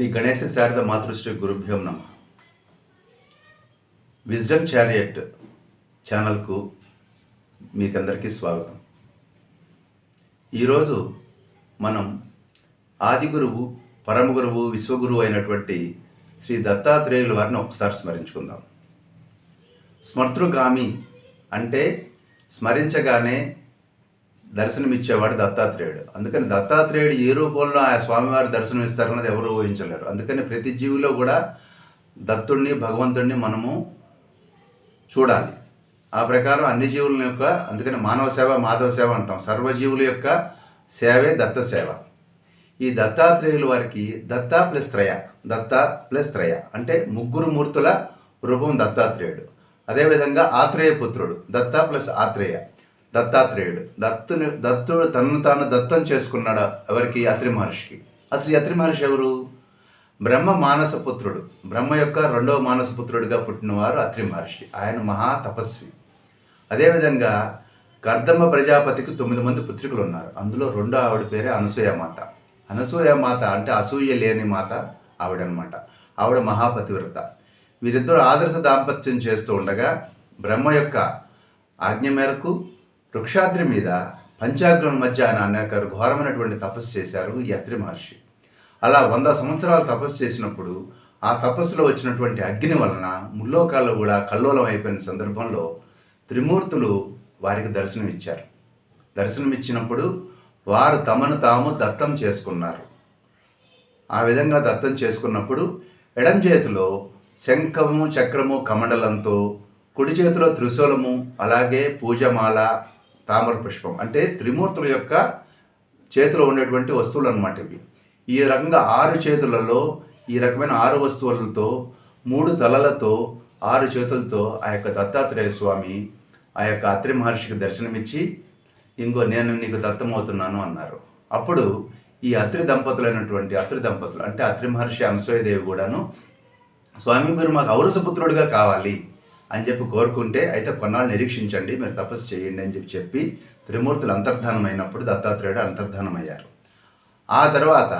శ్రీ గణేశ శారద మాతృశ్రీ గురుభ్యం నమ. Wisdom chariot ఛానల్కు మీకందరికీ స్వాగతం. ఈరోజు మనం ఆది గురువు, పరమ గురువు, విశ్వగురువు అయినటువంటి శ్రీ దత్తాత్రేయుల వారిని ఒకసారి స్మరించుకుందాం. స్మర్తృగామి అంటే స్మరించగానే దర్శనమిచ్చేవాడు దత్తాత్రేయుడు. అందుకని దత్తాత్రేయుడు ఏ రూపంలో ఆ స్వామివారి దర్శనం ఇస్తారన్నది ఎవరు ఊహించలేరు. అందుకని ప్రతి జీవిలో కూడా దత్తుడిని, భగవంతుడిని మనము చూడాలి. ఆ ప్రకారం అన్ని జీవుల యొక్క, అందుకని మానవ సేవ, మాధవ సేవ అంటాం. సర్వజీవుల యొక్క సేవే దత్త సేవ. ఈ దత్తాత్రేయుల వారికి దత్త ప్లస్ త్రయ అంటే ముగ్గురు మూర్తుల రూపం దత్తాత్రేయుడు. అదేవిధంగా ఆత్రేయ పుత్రుడు, దత్త ప్లస్ ఆత్రేయ, దత్తాత్రేయుడు. దత్తుడు తనను తాను దత్తం చేసుకున్నాడు. ఎవరికి? అత్రి మహర్షికి. అసలు ఈ అత్రి మహర్షి ఎవరు? బ్రహ్మ మానసపుత్రుడు, బ్రహ్మ యొక్క రెండవ మానసపుత్రుడిగా పుట్టినవారు అత్రి మహర్షి. ఆయన మహా తపస్వి. అదేవిధంగా కర్దమ ప్రజాపతికి 9 మంది పుత్రికలు ఉన్నారు. అందులో రెండో ఆవిడ పేరే అనసూయమాత. అనసూయమాత అంటే అసూయ లేని మాత ఆవిడనమాట. ఆవిడ మహాపతివ్రత. వీరిద్దరూ ఆదర్శ దాంపత్యం చేస్తూ ఉండగా బ్రహ్మ యొక్క ఆజ్ఞ మేరకు వృక్షాద్రి మీద పంచాగ్నుల మధ్య ఆయన అనేక ఘోరమైనటువంటి తపస్సు చేశారు ఈ అత్రి మహర్షి. అలా 100 సంవత్సరాలు తపస్సు చేసినప్పుడు ఆ తపస్సులో వచ్చినటువంటి అగ్ని వలన ముల్లోకాల్లో కూడా కల్లోలం అయిపోయిన సందర్భంలో త్రిమూర్తులు వారికి దర్శనమిచ్చారు. దర్శనమిచ్చినప్పుడు వారు తమను తాము దత్తం చేసుకున్నారు. ఆ విధంగా దత్తం చేసుకున్నప్పుడు ఎడం చేతిలో శంఖము, చక్రము, కమండలంతో, కుడి చేతిలో త్రిశూలము, అలాగే పూజమాల, తామర పుష్పం అంటే త్రిమూర్తుల యొక్క చేతిలో ఉండేటువంటి వస్తువులు అన్నమాట ఇవి. ఈ రకంగా 6 చేతులలో ఈ రకమైన 6 వస్తువులతో, 3 తలలతో, 6 చేతులతో ఆ యొక్క దత్తాత్రేయ స్వామి ఆ యొక్క అత్రి మహర్షికి దర్శనమిచ్చి, ఇంకో నేను నీకు దత్తమవుతున్నాను అన్నారు. అప్పుడు ఈ అత్రి దంపతులు అంటే అత్రి మహర్షి, అనసూయదేవి కూడాను స్వామి మీరు మాకు ఔరసపుత్రుడిగా కావాలి అని చెప్పి కోరుకుంటే, అయితే కొన్నాళ్ళు నిరీక్షించండి, మీరు తపస్సు చేయండి అని చెప్పి త్రిమూర్తులు అంతర్ధానమైనప్పుడు దత్తాత్రేయుడు అంతర్ధానమయ్యారు. ఆ తర్వాత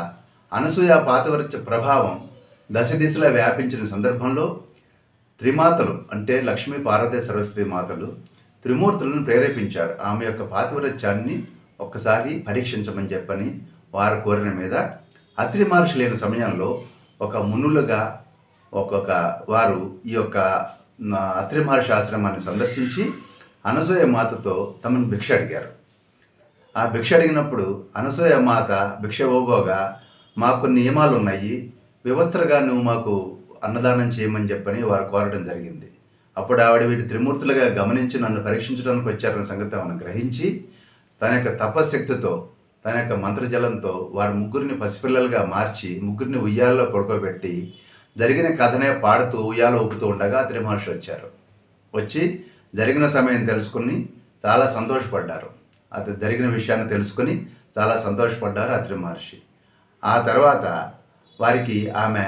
అనసూయ పాతివ్రత్య ప్రభావం దశ దిశలా వ్యాపించిన సందర్భంలో త్రిమాతలు అంటే లక్ష్మీ, పార్వతీ, సరస్వతి మాతలు త్రిమూర్తులను ప్రేరేపించారు. ఆమె యొక్క పాతివ్రత్యాన్ని ఒక్కసారి పరీక్షించమని చెప్పని వారు కోరిన మీద అత్రి మహర్షి లేని సమయంలో ఒక మునులుగా వారు ఈ యొక్క అత్రి మహర్షి ఆశ్రమాన్ని సందర్శించి అనసూయ మాతతో తమను భిక్ష అడిగారు. ఆ భిక్ష అడిగినప్పుడు అనసూయ మాత భిక్ష ఇవ్వబోగా మాకు కొన్ని నియమాలు ఉన్నాయి, వ్యవస్థగా నువ్వు మాకు అన్నదానం చేయమని చెప్పని వారు కోరడం జరిగింది. అప్పుడు ఆవిడ వీటి త్రిమూర్తులుగా గమనించి నన్ను పరీక్షించడానికి వచ్చారన్న సంగతి ఆమెను గ్రహించి తన యొక్క తపశ్శక్తితో, తన యొక్క మంత్రజలంతో వారు ముగ్గురిని పసిపిల్లలుగా మార్చి ముగ్గురిని ఉయ్యాల్లో పడుకోబెట్టి జరిగిన కథనే పాడుతూ ఉయ్యాల ఊపుతూ ఉండగా అత్రి మహర్షి వచ్చారు. వచ్చి జరిగిన సమయం తెలుసుకుని చాలా సంతోషపడ్డారు. అది జరిగిన విషయాన్ని తెలుసుకుని చాలా సంతోషపడ్డారు అత్రి మహర్షి. ఆ తర్వాత వారికి ఆమె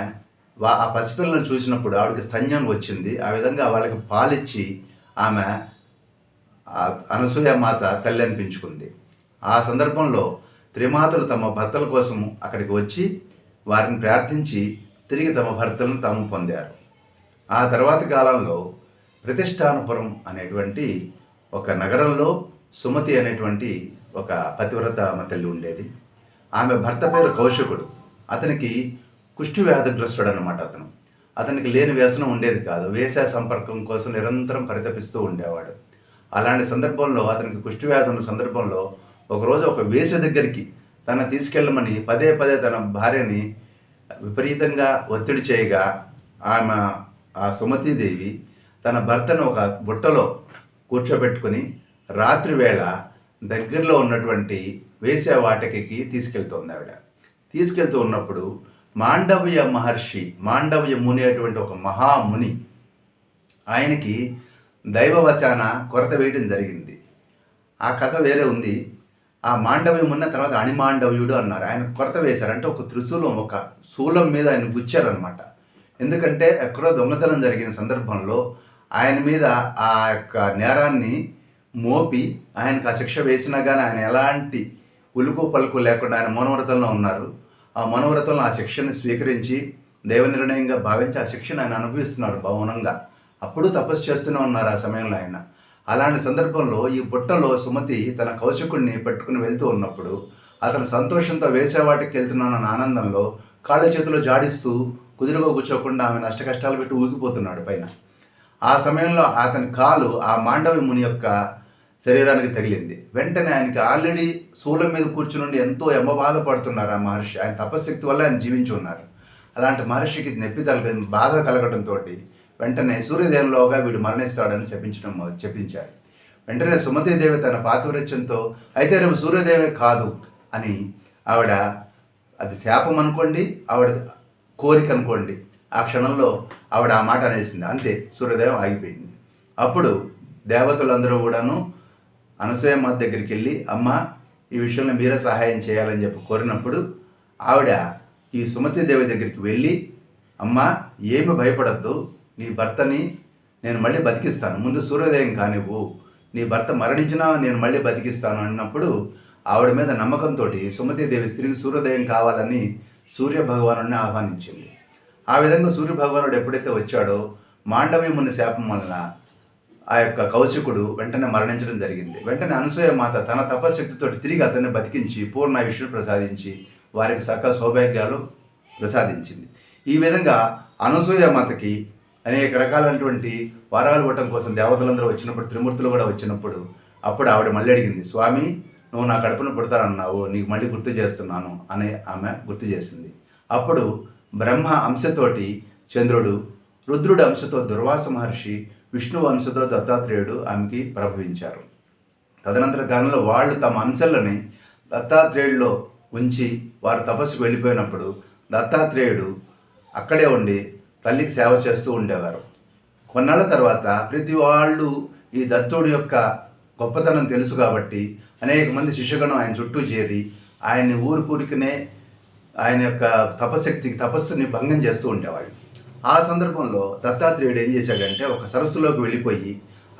ఆ పసిపిల్లలను చూసినప్పుడు ఆవిడకి స్తన్యం వచ్చింది. ఆ విధంగా వాళ్ళకి పాలిచ్చి ఆమె అనసూయ మాత తల్లి అనిపించుకుంది. ఆ సందర్భంలో త్రిమాతలు తమ భర్తల కోసం అక్కడికి వచ్చి వారిని ప్రార్థించి తిరిగి తమ భర్తలను తాము పొందారు. ఆ తర్వాతి కాలంలో ప్రతిష్టానపురం అనేటువంటి ఒక నగరంలో సుమతి అనేటువంటి ఒక పతివ్రత తల్లి ఉండేది. ఆమె భర్త పేరు కౌశికుడు. అతనికి కుష్టి వ్యాధిగ్రస్తుడు అన్నమాట. అతనికి లేని వ్యసనం ఉండేది కాదు. వేశ్య సంపర్కం కోసం నిరంతరం పరితపిస్తూ ఉండేవాడు. అలాంటి సందర్భంలో అతనికి కుష్టి వ్యాధి ఉన్న సందర్భంలో ఒకరోజు ఒక వేశ్య దగ్గరికి తన తీసుకెళ్ళమని పదే తన భార్యని విపరీతంగా ఒత్తిడి చేయగా ఆమె ఆ సుమతీదేవి తన భర్తను ఒక బుట్టలో కూర్చోబెట్టుకుని రాత్రి వేళ దగ్గరలో ఉన్నటువంటి వేశ్య వాటికకి తీసుకెళ్తుంది. తీసుకెళ్తూ ఉన్నప్పుడు మాండవ్య ముని అటువంటి ఒక మహాముని ఆయనకి దైవవశాన కొరత వేయడం జరిగింది. ఆ కథ వేరే ఉంది. ఆ మాండవ్యం ఉన్న తర్వాత అణిమాండవ్యుడు అన్నారు. ఆయన కొరత వేశారు. అంటే ఒక త్రిశూలం, ఒక శూలం మీద ఆయన గుచ్చారనమాట. ఎందుకంటే ఎక్కడో దొంగతనం జరిగిన సందర్భంలో ఆయన మీద ఆ యొక్క నేరాన్ని మోపి ఆయనకు ఆ శిక్ష వేసినా కానీ ఆయన ఎలాంటి ఉలుకు పలుకు లేకుండా ఆయన మౌనవ్రతంలో ఉన్నారు. ఆ మనోవ్రతంలో ఆ శిక్షని స్వీకరించి దైవ నిర్ణయంగా భావించి ఆ శిక్షను ఆయన అనుభవిస్తున్నారు మౌనంగా. అప్పుడు తపస్సు చేస్తూనే ఉన్నారు ఆ సమయంలో ఆయన. అలాంటి సందర్భంలో ఈ బుట్టలో సుమతి తన కౌశికుడిని పెట్టుకుని వెళ్తూ ఉన్నప్పుడు అతను సంతోషంతో వేసేవాటికి వెళ్తున్నానన్న ఆనందంలో కాళ్ళ చేతిలో జాడిస్తూ కుదురుగా కూర్చోకుండా ఆమె నష్టకష్టాలు పెట్టి ఊగిపోతున్నాడు పైన. ఆ సమయంలో అతని కాలు ఆ మాండవి ముని యొక్క శరీరానికి తగిలింది. వెంటనే ఆయనకి ఆల్రెడీ శూలం మీద కూర్చుని ఎంతో బాధపడుతున్నారు ఆ మహర్షి. ఆయన తపశక్తి వల్ల ఆయన జీవించి ఉన్నారు. అలాంటి మహర్షికి నొప్పి బాధ కలగడంతో వెంటనే సూర్యదేవంలోగా వీడు మరణిస్తాడని చెప్పించారు. వెంటనే సుమతీదేవి తన పాతివ్రత్యంతో అయితే రేపు సూర్యదేవే కాదు అని ఆవిడ, అది శాపం అనుకోండి, ఆవిడ కోరిక అనుకోండి, ఆ క్షణంలో ఆవిడ ఆ మాట అనేసింది. అంతే, సూర్యోదయం ఆగిపోయింది. అప్పుడు దేవతలందరూ కూడాను అనసూయమ్మ దగ్గరికి వెళ్ళి, అమ్మ ఈ విషయంలో మీరే సహాయం చేయాలని చెప్పి కోరినప్పుడు ఆవిడ ఈ సుమతీదేవి దగ్గరికి వెళ్ళి, అమ్మ ఏమి భయపడద్దు, నీ భర్తని నేను మళ్ళీ బతికిస్తాను, ముందు సూర్యోదయం కానివ్వు, నీ భర్త మరణించినా నేను మళ్ళీ బతికిస్తాను అన్నప్పుడు ఆవిడ మీద నమ్మకంతో సుమతీదేవి తిరిగి సూర్యోదయం కావాలని సూర్యభగవానుడిని ఆహ్వానించింది. ఆ విధంగా సూర్యభగవానుడు ఎప్పుడైతే వచ్చాడో మాండవి ముని శాపం వలన ఆ యొక్క కౌశికుడు వెంటనే మరణించడం జరిగింది. వెంటనే అనసూయ మాత తన తపశక్తితో తిరిగి అతన్ని బతికించి పూర్ణాయుష్ను ప్రసాదించి వారికి సకల సౌభాగ్యాలు ప్రసాదించింది. ఈ విధంగా అనసూయ మాతకి అనేక రకాలైనటువంటి వరాలు ఇవ్వటం కోసం దేవతలందరూ వచ్చినప్పుడు, త్రిమూర్తులు కూడా వచ్చినప్పుడు, అప్పుడు ఆవిడ మళ్ళీ అడిగింది, స్వామి నువ్వు నా కడుపున పుడతానన్నావు, నీకు మళ్ళీ గుర్తు చేస్తున్నాను అని ఆమె గుర్తు చేసింది. అప్పుడు బ్రహ్మ అంశతోటి చంద్రుడు, రుద్రుడి అంశతో దుర్వాస మహర్షి, విష్ణువు అంశతో దత్తాత్రేయుడు ఆమెకి ప్రభవించారు. తదనంతర కాలంలో వాళ్ళు తమ అంశాలని దత్తాత్రేయుడిలో ఉంచి వారు తపస్సుకు వెళ్ళిపోయినప్పుడు దత్తాత్రేయుడు అక్కడే ఉండి తల్లికి సేవ చేస్తూ ఉండేవారు. కొన్నాళ్ళ తర్వాత ప్రతి వాళ్ళు ఈ దత్తుడి యొక్క గొప్పతనం తెలుసు కాబట్టి అనేక మంది శిష్యగణం ఆయన చుట్టూ చేరి ఆయన్ని ఊరికూరికనే ఆయన యొక్క తపస్సుని భంగం చేస్తూ ఉండేవాళ్ళు. ఆ సందర్భంలో దత్తాత్రేయుడు ఏం చేశాడంటే ఒక సరస్సులోకి వెళ్ళిపోయి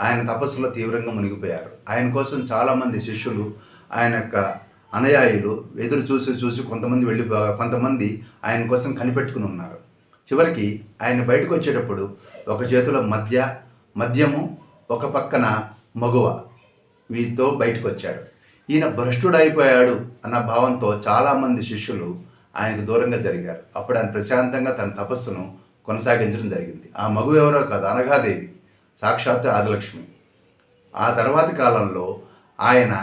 ఆయన తపస్సులో తీవ్రంగా మునిగిపోయారు. ఆయన కోసం చాలామంది శిష్యులు, ఆయన యొక్క అనుయాయులు ఎదురు చూసి కొంతమంది వెళ్ళిపోగా కొంతమంది ఆయన కోసం కనిపెట్టుకుని ఉన్నారు. చివరికి ఆయన బయటకు వచ్చేటప్పుడు ఒక చేతిలో మద్యము, ఒక పక్కన మగువ, వీటితో బయటకు వచ్చాడు. ఈయన భ్రష్టుడైపోయాడు అన్న భావంతో చాలామంది శిష్యులు ఆయనకు దూరంగా జరిగారు. అప్పుడు ఆయన ప్రశాంతంగా తన తపస్సును కొనసాగించడం జరిగింది. ఆ మగువ ఎవరో కాదు, అనఘాదేవి, సాక్షాత్తు ఆదిలక్ష్మి. ఆ తర్వాతి కాలంలో ఆయన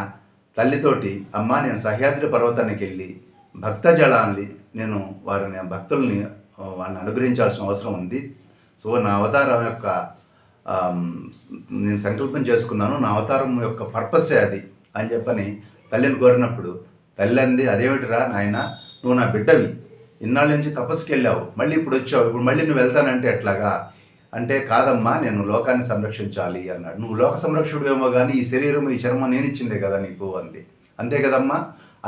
తల్లితోటి, అమ్మ నేను సహ్యాద్రి పర్వతానికి వెళ్ళి భక్త జలాన్ని నేను భక్తుల్ని వాళ్ళని అనుగ్రహించాల్సిన అవసరం ఉంది. సో నా అవతారం యొక్క నేను సంకల్పం చేసుకున్నాను, నా అవతారం యొక్క పర్పసే అది అని చెప్పని తల్లిని కోరినప్పుడు తల్లి అంది, అదేమిటిరా నాయన, నువ్వు నా బిడ్డవి, ఇన్నాళ్ళ నుంచి తపస్సుకి వెళ్ళావు, మళ్ళీ ఇప్పుడు వచ్చావు, ఇప్పుడు మళ్ళీ నువ్వు వెళ్తానంటే ఎట్లాగా అంటే, కాదమ్మా నేను లోకాన్ని సంరక్షించాలి అన్నాడు. నువ్వు లోక సంరక్షకుడేమో కానీ ఈ శరీరం ఈ చర్మం నేను ఇచ్చిందే కదా నీకు అంది. అంతే కదమ్మా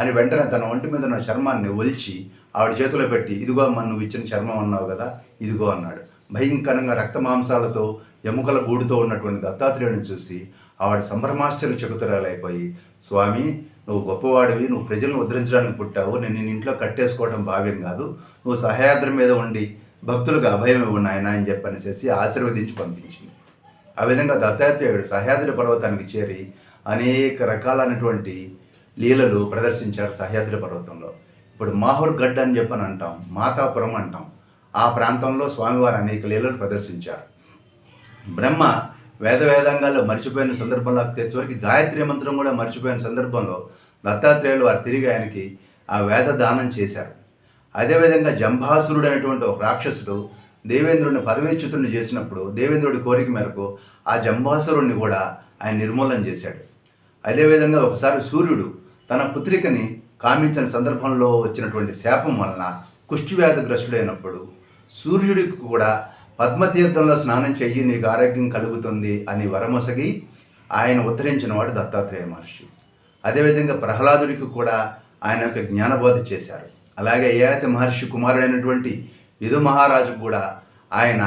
అని వెంటనే తన ఒంటి మీద ఉన్న చర్మాన్ని ఒలిచి ఆవిడ చేతిలో పెట్టి, ఇదిగో అమ్మ నువ్వు ఇచ్చిన చర్మం అన్నావు కదా, ఇదిగో అన్నాడు. భయంకరంగా రక్త మాంసాలతో ఎముకల గూడుతో ఉన్నటువంటి దత్తాత్రేయుని చూసి ఆవిడ సంభ్రమాశ్చర్య చకుతురాలైపోయి, స్వామి నువ్వు గొప్పవాడివి, నువ్వు ప్రజలను ఉద్ధరించడానికి పుట్టావు, నేను నిన్ను ఇంట్లో కట్టేసుకోవడం భావ్యం కాదు, నువ్వు సహయాద్రి మీద ఉండి భక్తులకు అభయం ఇవ్వు నాయన అని చెప్పనేసి ఆశీర్వదించి పంపించింది. ఆ విధంగా దత్తాత్రేయుడు సహ్యాద్రి పర్వతానికి చేరి అనేక రకాలైనటువంటి లీలలు ప్రదర్శించారు సహ్యాద్రి పర్వతంలో. ఇప్పుడు మాహూర్ గడ్ అని చెప్పని అంటాం, మాతాపురం అంటాం. ఆ ప్రాంతంలో స్వామివారు అనేక లీలలు ప్రదర్శించారు. బ్రహ్మ వేదాంగాల్లో మర్చిపోయిన సందర్భంలో చివరికి గాయత్రి మంత్రం కూడా మర్చిపోయిన సందర్భంలో దత్తాత్రేయులు వారు తిరిగి ఆయనకి ఆ వేద దానం చేశారు. అదేవిధంగా జంభాసురుడు అనేటువంటి ఒక రాక్షసుడు దేవేంద్రుడిని పదవీచ్యుతుడిని చేసినప్పుడు దేవేంద్రుడి కోరిక మేరకు ఆ జంభాసురుడిని కూడా ఆయన నిర్మూలన చేశాడు. అదేవిధంగా ఒకసారి సూర్యుడు తన పుత్రికని కామించిన సందర్భంలో వచ్చినటువంటి శాపం వలన కుష్ఠవ్యాధిగ్రస్తుడైనప్పుడు సూర్యుడికి కూడా పద్మతీర్థంలో స్నానం చెయ్యి నీకు ఆరోగ్యం కలుగుతుంది అని వరమొసగి ఆయన ఉద్ధరించిన వాడు దత్తాత్రేయ మహర్షి. అదేవిధంగా ప్రహ్లాదుడికి కూడా ఆయన యొక్క జ్ఞానబోధ చేశారు. అలాగే యయాతి మహర్షి కుమారుడైనటువంటి యదు మహారాజుకు కూడా ఆయన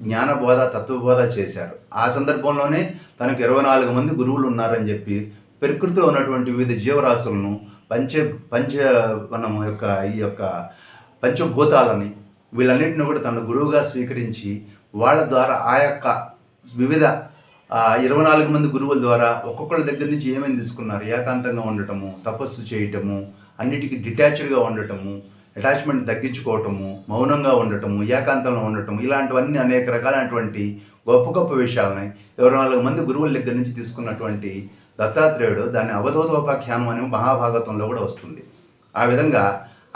జ్ఞానబోధ తత్వబోధ చేశారు. ఆ సందర్భంలోనే తనకు 24 మంది గురువులు ఉన్నారని చెప్పి ప్రకృతిలో ఉన్నటువంటి వివిధ జీవరాశులను పంచవనం యొక్క ఈ యొక్క పంచభూతాలని వీళ్ళన్నింటిని కూడా తన గురువుగా స్వీకరించి వాళ్ళ ద్వారా ఆ యొక్క వివిధ 24 మంది గురువుల ద్వారా ఒక్కొక్కళ్ళ దగ్గర నుంచి ఏమేమి తీసుకున్నారు, ఏకాంతంగా ఉండటము, తపస్సు చేయటము, అన్నిటికీ డిటాచ్డ్గా ఉండటము, అటాచ్మెంట్ తగ్గించుకోవటము, మౌనంగా ఉండటము, ఏకాంతంలో ఉండటము, ఇలాంటివన్నీ అనేక రకాలైనటువంటి గొప్ప గొప్ప విషయాలని 24 మంది గురువుల దగ్గర నుంచి తీసుకున్నటువంటి దత్తాత్రేయుడు దాన్ని అవధూతోపాఖ్యానం అని మహాభాగవతంలో కూడా వస్తుంది. ఆ విధంగా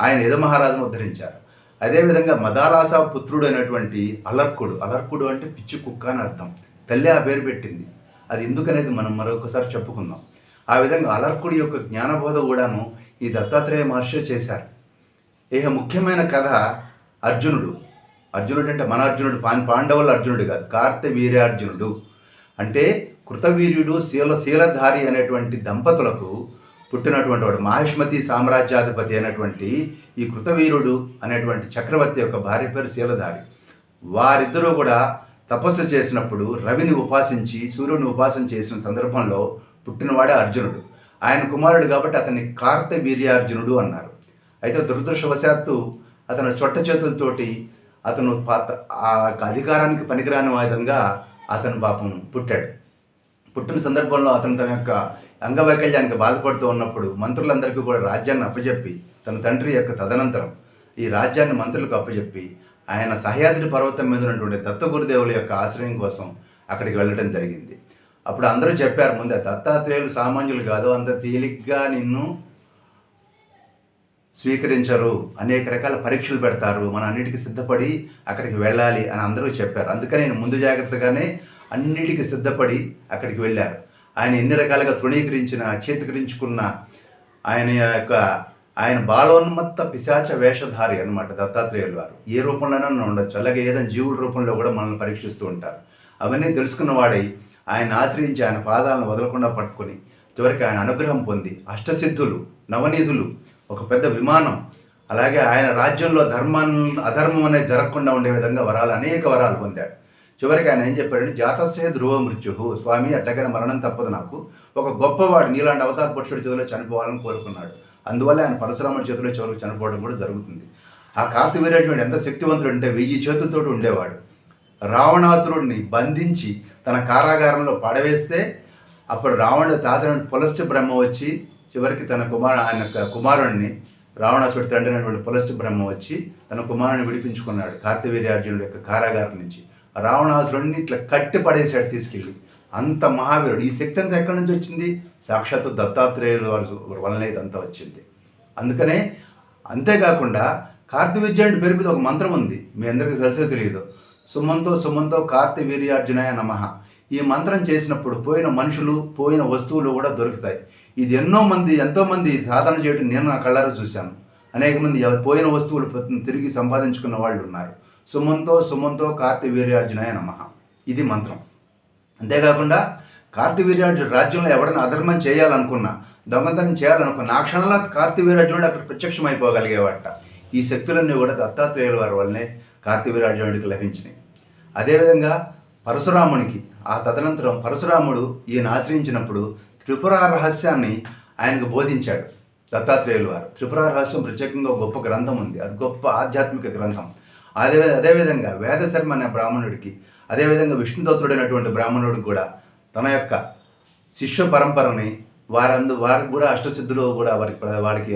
ఆయన యదు మహారాజును ఉద్ధరించారు. అదేవిధంగా మదారాస పుత్రుడు అయినటువంటి అలర్కుడు అంటే పిచ్చి కుక్క అని అర్థం. తల్లి ఆ పేరు పెట్టింది. అది ఎందుకనేది మనం మరొకసారి చెప్పుకుందాం. ఆ విధంగా అలర్కుడి యొక్క జ్ఞానబోధ కూడాను ఈ దత్తాత్రేయ మహర్షి చేశారు. ఇక ముఖ్యమైన కథ అర్జునుడు అంటే మన అర్జునుడు, పాండవుల అర్జునుడు కాదు, కార్తవీర్యార్జునుడు. అంటే కృతవీర్యుడు శీలధారి అనేటువంటి దంపతులకు పుట్టినటువంటి వాడు. మాహిష్మతి సామ్రాజ్యాధిపతి అయినటువంటి ఈ కృతవీరుడు అనేటువంటి చక్రవర్తి యొక్క భార్య పేరు శీలధారి. వారిద్దరూ కూడా తపస్సు చేసినప్పుడు రవిని ఉపాసించి సూర్యుని ఉపాసన చేసిన సందర్భంలో పుట్టినవాడే అర్జునుడు. ఆయన కుమారుడు కాబట్టి అతన్ని కార్తవీర్యార్జునుడు అన్నారు. అయితే దురదృష్టవశాత్తు అతను చొట్ట చేతులతోటి అతను ఆ అధికారానికి పనికిరాని విధంగా అతను పాపం పుట్టాడు. పుట్టిన సందర్భంలో అతను తన యొక్క అంగవైకల్యానికి బాధపడుతూ ఉన్నప్పుడు మంత్రులందరికీ కూడా రాజ్యాన్ని అప్పచెప్పి తన తండ్రి యొక్క తదనంతరం ఈ రాజ్యాన్ని మంత్రులకు అప్పచెప్పి ఆయన సహ్యాద్రి పర్వతం మీద ఉన్నటువంటి దత్తగురుదేవుల యొక్క ఆశ్రయం కోసం అక్కడికి వెళ్ళడం జరిగింది. అప్పుడు అందరూ చెప్పారు, ముందే దత్తాత్రేయులు సామాన్యులు కాదు, అంత తేలిగ్గా నిన్ను స్వీకరించరు, అనేక రకాల పరీక్షలు పెడతారు, మనం అన్నిటికీ సిద్ధపడి అక్కడికి వెళ్ళాలి అని అందరూ చెప్పారు. అందుకని నేను ముందు జాగ్రత్తగానే అన్నిటికీ సిద్ధపడి అక్కడికి వెళ్ళారు. ఆయన ఎన్ని రకాలుగా చేతికరించుకున్న ఆయన బాలోన్మత్త పిశాచ వేషధారి అనమాట దత్తాత్రేయులు వారు. ఏ రూపంలోనైనా ఉండొచ్చు, అలాగే ఏదైనా జీవుల రూపంలో కూడా మనల్ని పరీక్షిస్తూ ఉంటారు. అవన్నీ తెలుసుకున్నవాడై ఆయన ఆశ్రయించి ఆయన పాదాలను వదలకుండా పట్టుకొని చివరికి ఆయన అనుగ్రహం పొంది అష్టసిద్ధులు, నవనిధులు, ఒక పెద్ద విమానం, అలాగే ఆయన రాజ్యంలో అధర్మం అనేది జరగకుండా ఉండే విధంగా అనేక వరాలు పొందాడు. చివరికి ఆయన ఏం చెప్పాడంటే, జాతస్య ధ్రువ మృత్యు, స్వామి అట్టగైన మరణం తప్పదు నాకు, ఒక గొప్పవాడు నీలాంటి అవతార పురుషుడి చేతిలో చనిపోవాలని కోరుకున్నాడు. అందువల్ల ఆయన పరశురాముడి చేతిలో చివరికి చనిపోవడం కూడా జరుగుతుంది. ఆ కార్తవీర్యార్జునుడు ఎంత శక్తివంతుడు అంటే 1000 చేతులతో ఉండేవాడు. రావణాసురుడిని బంధించి తన కారాగారంలో పడవేస్తే అప్పుడు రావణుడు తాతని పులస్త్య బ్రహ్మ వచ్చి చివరికి ఆయన కుమారుడిని, రావణాసురుడి తండ్రి అయినటువంటి పులస్త్య బ్రహ్మ వచ్చి తన కుమారుడిని విడిపించుకున్నాడు కార్తవీర్యార్జునుడి యొక్క కారాగారం నుంచి. రావణాసురుడిని ఇట్లా కట్టి పడేసాడు తీసుకెళ్ళి. అంత మహావీరుడు. ఈ శక్తి అంతా ఎక్కడి నుంచి వచ్చింది? సాక్షాత్తు దత్తాత్రేయుల వల్లనే ఇదంతా వచ్చింది. అందుకనే అంతేకాకుండా కార్తవీర్యార్జునుడి పేరు మీద ఒక మంత్రం ఉంది, మీ అందరికీ తెలిసో తెలియదు. సుమంతో కార్తవీర్యార్జునాయ నమః. ఈ మంత్రం చేసినప్పుడు పోయిన మనుషులు, పోయిన వస్తువులు కూడా దొరుకుతాయి. ఇది ఎంతోమంది సాధన చేయడం నేను నా కళ్ళారా చూశాను. అనేక మంది పోయిన వస్తువులు తిరిగి సంపాదించుకున్న వాళ్ళు ఉన్నారు. సుమంతో కార్తవీర్యార్జునాయ నమః, ఇది మంత్రం. అంతేకాకుండా కార్తవీర్యార్జునుడు రాజ్యంలో ఎవరైనా అధర్మం చేయాలనుకున్నా, దొంగతనం చేయాలనుకున్నా ఆ క్షణంలో కార్తవీర్యార్జునుడు అక్కడ ప్రత్యక్షమైపోగలిగేవాట. ఈ శక్తులన్నీ కూడా దత్తాత్రేయుల వారి వల్లనే కార్తవీర్యార్జునుడికి లభించినాయి. అదేవిధంగా పరశురామునికి తదనంతరం పరశురాముడు ఈయన ఆశ్రయించినప్పుడు త్రిపుర రహస్యాన్ని ఆయనకు బోధించాడు దత్తాత్రేయుల వారు. త్రిపుర రహస్యం ప్రత్యేకంగా గొప్ప గ్రంథం ఉంది, అది గొప్ప ఆధ్యాత్మిక గ్రంథం. అదేవిధంగా వేదశర్మ అనే బ్రాహ్మణుడికి, అదేవిధంగా విష్ణుదత్తుడైనటువంటి బ్రాహ్మణుడికి కూడా తన యొక్క శిష్య పరంపరని వారికి కూడా అష్టసిద్ధులు కూడా వారికి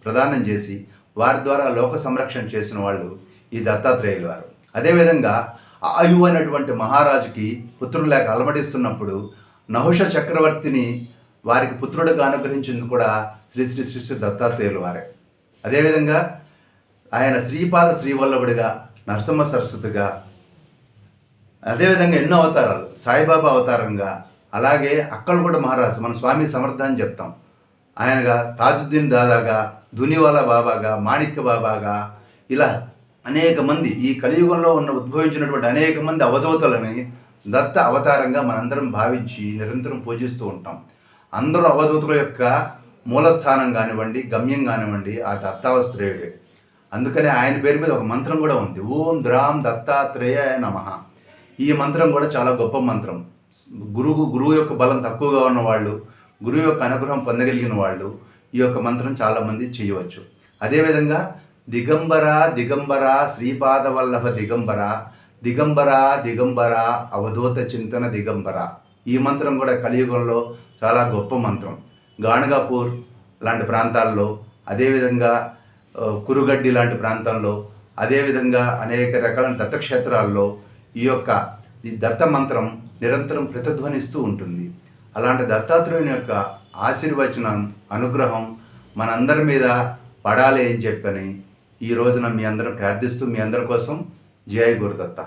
ప్రదానం చేసి వారి ద్వారా లోక సంరక్షణ చేసిన వాళ్ళు ఈ దత్తాత్రేయుల వారు. అదేవిధంగా ఆయు అనేటువంటి మహారాజుకి పుత్రుడు లేక అలమటిస్తున్నప్పుడు నహుష చక్రవర్తిని వారికి పుత్రుడిగా అనుగ్రహించింది కూడా శ్రీ శ్రీ శ్రీ శ్రీ దత్తాత్రేయుల వారే. అదేవిధంగా ఆయన శ్రీపాద శ్రీవల్లభుడిగా, నరసింహ సరస్వతిగా, అదేవిధంగా ఎన్నో అవతారాలు, సాయిబాబా అవతారంగా, అలాగే అక్కలగూడ మహారాజు మన స్వామి సమర్థ అని చెప్తాం, ఆయనగా తాజుద్దీన్ దాదాగా, ధునివాలా బాబాగా, మాణిక్య బాబాగా, ఇలా అనేక మంది ఈ కలియుగంలో ఉద్భవించినటువంటి అనేక మంది అవధూతలని దత్త అవతారంగా మనందరం భావించి నిరంతరం పూజిస్తూ ఉంటాం. అందరూ అవధూతుల యొక్క మూలస్థానం కానివ్వండి, గమ్యం కానివ్వండి ఆ దత్తాత్రేయుడే. అందుకనే ఆయన పేరు మీద ఒక మంత్రం కూడా ఉంది, ఓం ద్రాం దత్తాత్రేయాయ నమః. ఈ మంత్రం కూడా చాలా గొప్ప మంత్రం. గురువు యొక్క బలం తక్కువగా ఉన్నవాళ్ళు, గురువు యొక్క అనుగ్రహం పొందగలిగిన వాళ్ళు ఈ యొక్క మంత్రం చాలామంది చేయవచ్చు. అదేవిధంగా దిగంబర దిగంబర శ్రీపాదవల్లభ దిగంబర దిగంబర దిగంబర అవధూత చింతన దిగంబర. ఈ మంత్రం కూడా కలియుగంలో చాలా గొప్ప మంత్రం. గాణగాపూర్ లాంటి ప్రాంతాల్లో, అదేవిధంగా కురుగడ్డి లాంటి ప్రాంతంలో, అదేవిధంగా అనేక రకాల దత్తక్షేత్రాల్లో ఈ దత్త మంత్రం నిరంతరం ప్రతిధ్వనిస్తూ ఉంటుంది. అలాంటి దత్తాత్రేయుని యొక్క ఆశీర్వచనం, అనుగ్రహం మనందరి మీద పడాలి అని చెప్పని ఈ రోజున మీ అందరూ ప్రార్థిస్తూ, మీ అందరి కోసం జై గురుదత్త.